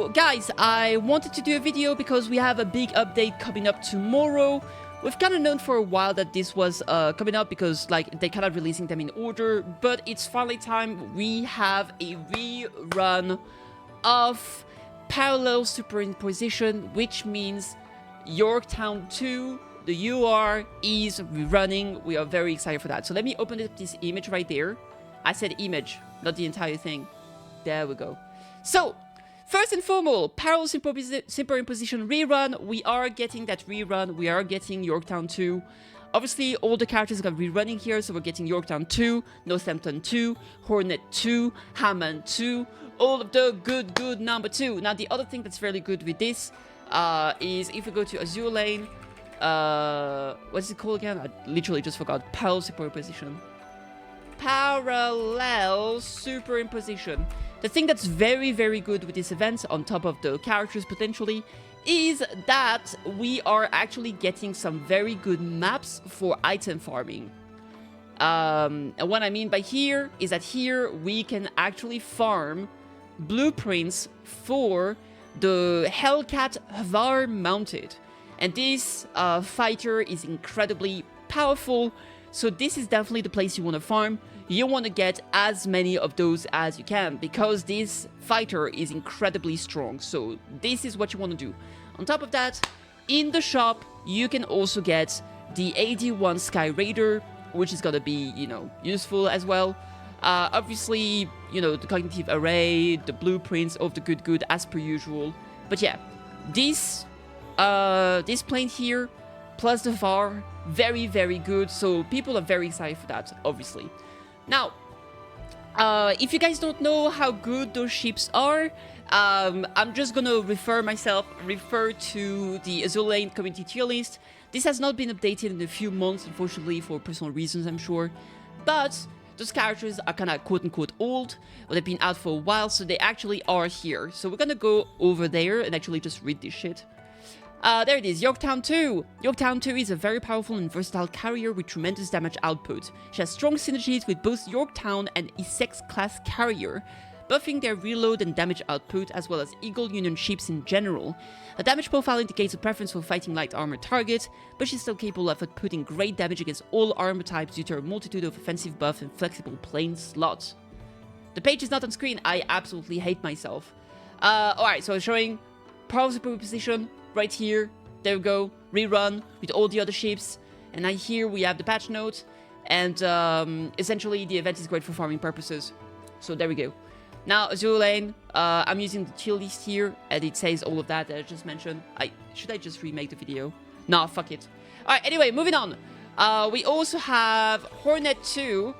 So guys, I wanted to do a video because we have a big update coming up tomorrow. We've kind of known for a while that this was coming up because like they kind of releasing them in order, but it's finally time. We have a rerun of Parallel Superimposition, which means Yorktown 2, the UR is rerunning. We are very excited for that. So let me open up this image right there. I said image, not the entire thing. There we go. So, first and foremost, Parallel Superimposition Rerun. We are getting that rerun. We are getting Yorktown 2. Obviously, all the characters are going to be running here. So we're getting Yorktown 2, Northampton 2, Hornet 2, Hammond 2. All of the good number 2. Now, the other thing that's really good with this is if we go to Azur Lane. What's it called again? I literally just forgot. Parallel Superimposition. Parallel Superimposition. The thing that's very good with this event, on top of the characters potentially, is that we are actually getting some very good maps for item farming. And what I mean by here is that here we can actually farm blueprints for the Hellcat Hvar mounted. And this fighter is incredibly powerful, so this is definitely the place you want to farm. You want to get as many of those as you can, because this fighter is incredibly strong, so this is what you want to do. On top of that, in the shop, you can also get the AD1 Sky Raider, which is going to be, you know, useful as well. Obviously, you know, the cognitive array, the blueprints of the good as per usual. But yeah, this plane here, plus the VAR, very good, so people are very excited for that, obviously. Now, if you guys don't know how good those ships are, I'm just gonna refer to the Azur Lane community tier list. This has not been updated in a few months, unfortunately, for personal reasons, I'm sure. But those characters are kind of quote-unquote old, but they've been out for a while, so they actually are here. So we're gonna go over there and actually just read this shit. There it is, Yorktown 2. Yorktown 2 is a very powerful and versatile carrier with tremendous damage output. She has strong synergies with both Yorktown and Essex class carrier, buffing their reload and damage output, as well as Eagle Union ships in general. Her damage profile indicates a preference for fighting light armor targets, but she's still capable of outputting great damage against all armor types due to her multitude of offensive buff and flexible plane slots. The page is not on screen. I absolutely hate myself. Alright, so I'm showing Parallel Superimposition right here. There we go. Rerun with all the other ships. And now here we have the patch note. And essentially the event is great for farming purposes. So there we go. Now, Azur Lane, I'm using the tier list here, and it says all of that I just mentioned. Should I just remake the video? Nah, fuck it. Alright, anyway, moving on. We also have Hornet 2,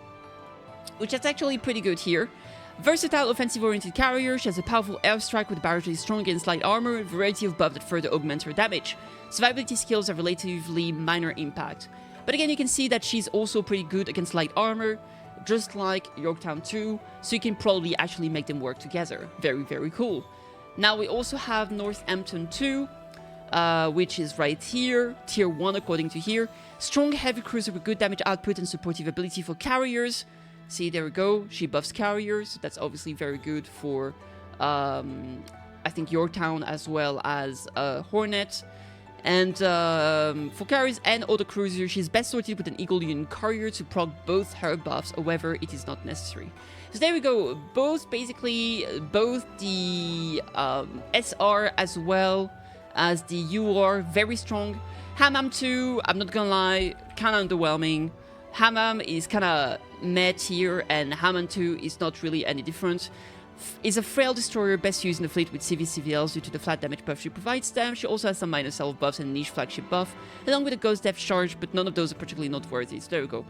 which is actually pretty good here. Versatile offensive-oriented carrier, she has a powerful airstrike with barrage that is strong against light armor, and a variety of buffs that further augment her damage. Survivability skills have relatively minor impact. But again, you can see that she's also pretty good against light armor, just like Yorktown 2, so you can probably actually make them work together. Very cool. Now we also have Northampton 2, which is right here, tier 1 according to here. Strong heavy cruiser with good damage output and supportive ability for carriers. See, there we go, she buffs carriers, that's obviously very good for, I think, Yorktown as well as Hornet. And for carriers and other cruisers, she's best sorted with an Eagle Union carrier to proc both her buffs, however it is not necessary. So there we go, both the SR as well as the UR, very strong. Hammam 2, I'm not gonna lie, kinda underwhelming. Hammam is kinda meh here, and Hammam 2 is not really any different. Is a frail destroyer best used in the fleet with CVs due to the flat damage buff she provides them. She also has some minor self buffs and niche flagship buff, along with a ghost depth charge, but none of those are particularly noteworthy, so there we go.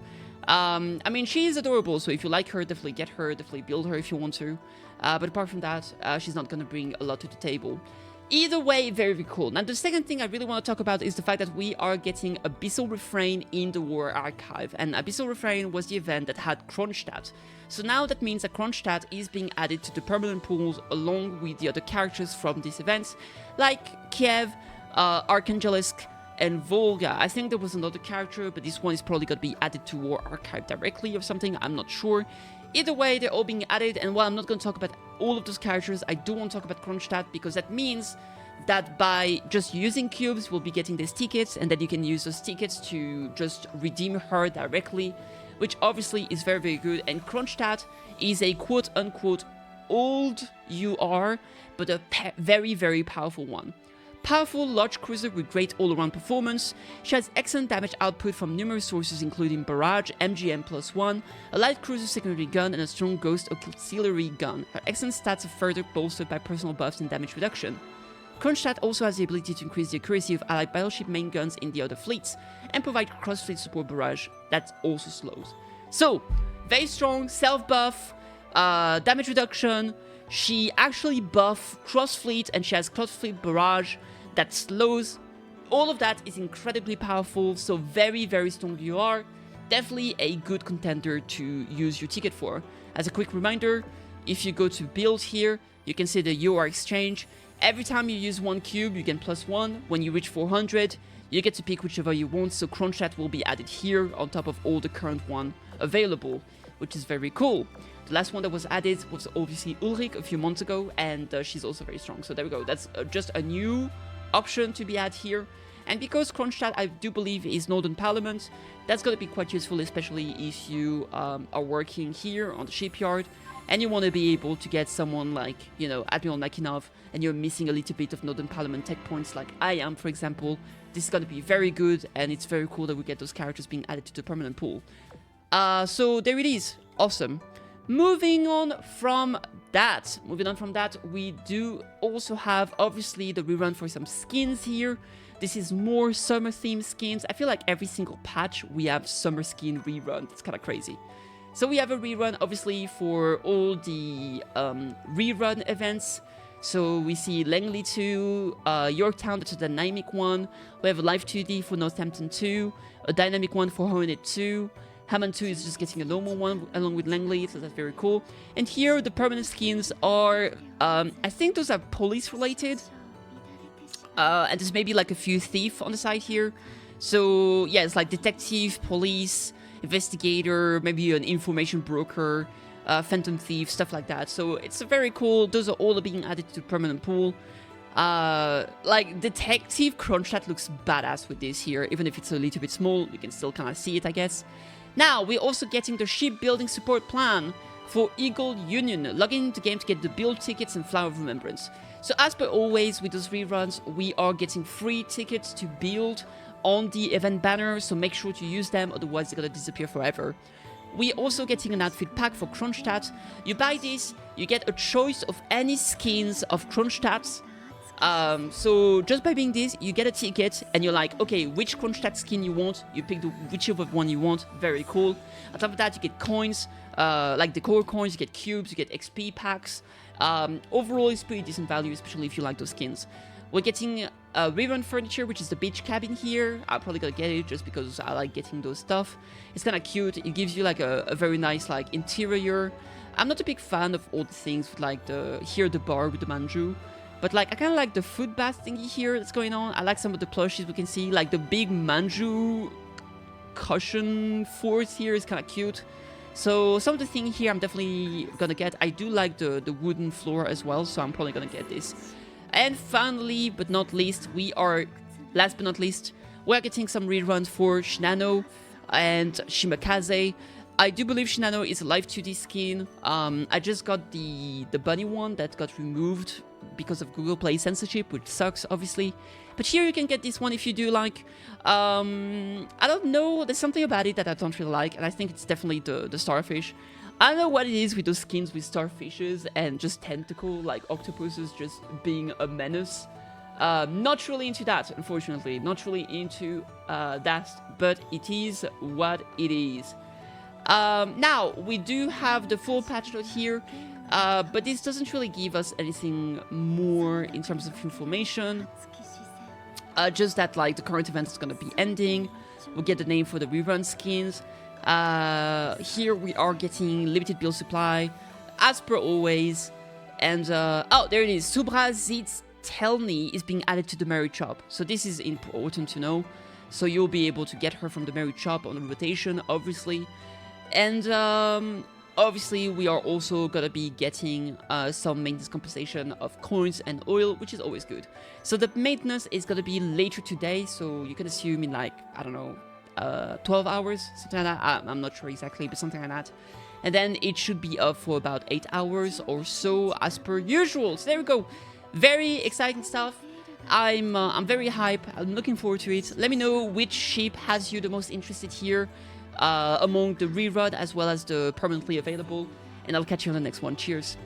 I mean, she is adorable, so if you like her, definitely get her, definitely build her if you want to. But apart from that, she's not going to bring a lot to the table. Either way, very cool. Now, the second thing I really want to talk about is the fact that we are getting Abyssal Refrain in the War Archive. And Abyssal Refrain was the event that had Kronstadt. So now that means that Kronstadt is being added to the permanent pools along with the other characters from this event, like Kiev, Archangelisk, and Volga. I think there was another character, but this one is probably going to be added to War Archive directly or something, I'm not sure. Either way, they're all being added, and while I'm not going to talk about all of those characters. I do want to talk about Kronstadt because that means that by just using cubes, we'll be getting these tickets, and then you can use those tickets to just redeem her directly, which obviously is very, very good. And Kronstadt is a quote-unquote old UR, but a very, very powerful one. Powerful large cruiser with great all-around performance. She has excellent damage output from numerous sources including barrage, MGM+1, a light cruiser secondary gun, and a strong ghost auxiliary gun. Her excellent stats are further bolstered by personal buffs and damage reduction. Kronstadt also has the ability to increase the accuracy of allied battleship main guns in the other fleets, and provide cross-fleet support barrage that also slows. So, very strong, self-buff, damage reduction. She actually buffs cross-fleet, and she has cross-fleet barrage that slows. All of that is incredibly powerful, so very, very strong UR. Definitely a good contender to use your ticket for. As a quick reminder, if you go to build here, you can see the UR exchange. Every time you use one cube, you get +1. When you reach 400, you get to pick whichever you want, so Kronstadt will be added here on top of all the current one available, which is very cool. The last one that was added was obviously Ulrich a few months ago, and she's also very strong. So there we go. That's just a new option to be added here. And because Kronstadt, I do believe, is Northern Parliament, that's going to be quite useful, especially if you are working here on the shipyard and you want to be able to get someone like, you know, Admiral Nakinov, and you're missing a little bit of Northern Parliament tech points like I am, for example. This is going to be very good, and it's very cool that we get those characters being added to the permanent pool. So there it is. Awesome. Moving on from that, we do also have, obviously, the rerun for some skins here. This is more summer-themed skins. I feel like every single patch we have summer skin rerun. It's kind of crazy. So we have a rerun, obviously, for all the rerun events. So we see Langley 2, Yorktown, that's a dynamic one. We have a Live 2D for Northampton 2, a dynamic one for Hornet 2. Hammond 2 is just getting a normal one along with Langley, so that's very cool. And here the permanent skins are, I think those are police related. And there's maybe like a few thief on the side here. So yeah, it's like detective, police, investigator, maybe an information broker, phantom thief, stuff like that. So it's very cool. Those are all being added to the permanent pool. Like detective Kronstadt looks badass with this here, even if it's a little bit small, you can still kind of see it, I guess. Now, we're also getting the shipbuilding support plan for Eagle Union. Log into the game to get the build tickets and Flower of Remembrance. So as per always with those reruns, we are getting free tickets to build on the event banner, so make sure to use them, otherwise they're gonna disappear forever. We're also getting an outfit pack for Kronstadt. You buy this, you get a choice of any skins of Kronstadt. So just by being this, you get a ticket and you're like, okay, which Kronstadt skin you want, you pick whichever one you want. Very cool. On top of that, you get coins, like the core coins, you get cubes, you get XP packs. Overall, it's pretty decent value, especially if you like those skins. We're getting rerun furniture, which is the beach cabin here. I'm probably gonna get it just because I like getting those stuff. It's kind of cute. It gives you like a very nice like interior. I'm not a big fan of all the things with like the bar with the manju. But like, I kind of like the food bath thingy here that's going on. I like some of the plushies we can see. Like the big manju cushion fort here is kind of cute. So some of the thing here I'm definitely gonna get. I do like the wooden floor as well, so I'm probably gonna get this. And finally, but not least, last but not least, we're getting some reruns for Shinano and Shimakaze. I do believe Shinano is a live 2D skin. I just got the bunny one that got removed because of Google Play censorship, which sucks, obviously. But here you can get this one if you do like. I don't know, there's something about it that I don't really like, and I think it's definitely the starfish. I don't know what it is with those skins with starfishes and just tentacle, like octopuses just being a menace. Not really into that, unfortunately. Not really into that, but it is what it is. Now, we do have the full patch note here, but this doesn't really give us anything more in terms of information. Just that, like, the current event is going to be ending. We'll get the name for the rerun skins. Here we are getting limited build supply, as per always. And, oh, there it is. Subra Zitz Telny is being added to the Married Shop. So this is important to know. So you'll be able to get her from the Married Shop on rotation, obviously. And Obviously, we are also gonna be getting some maintenance compensation of coins and oil, which is always good. So the maintenance is gonna be later today, so you can assume in like, I don't know, 12 hours, something like that. I'm not sure exactly, but something like that. And then it should be up for about 8 hours or so, as per usual. So there we go. Very exciting stuff. I'm very hype. I'm looking forward to it. Let me know which ship has you the most interested here among the rerun as well as the permanently available. And I'll catch you on the next one. Cheers.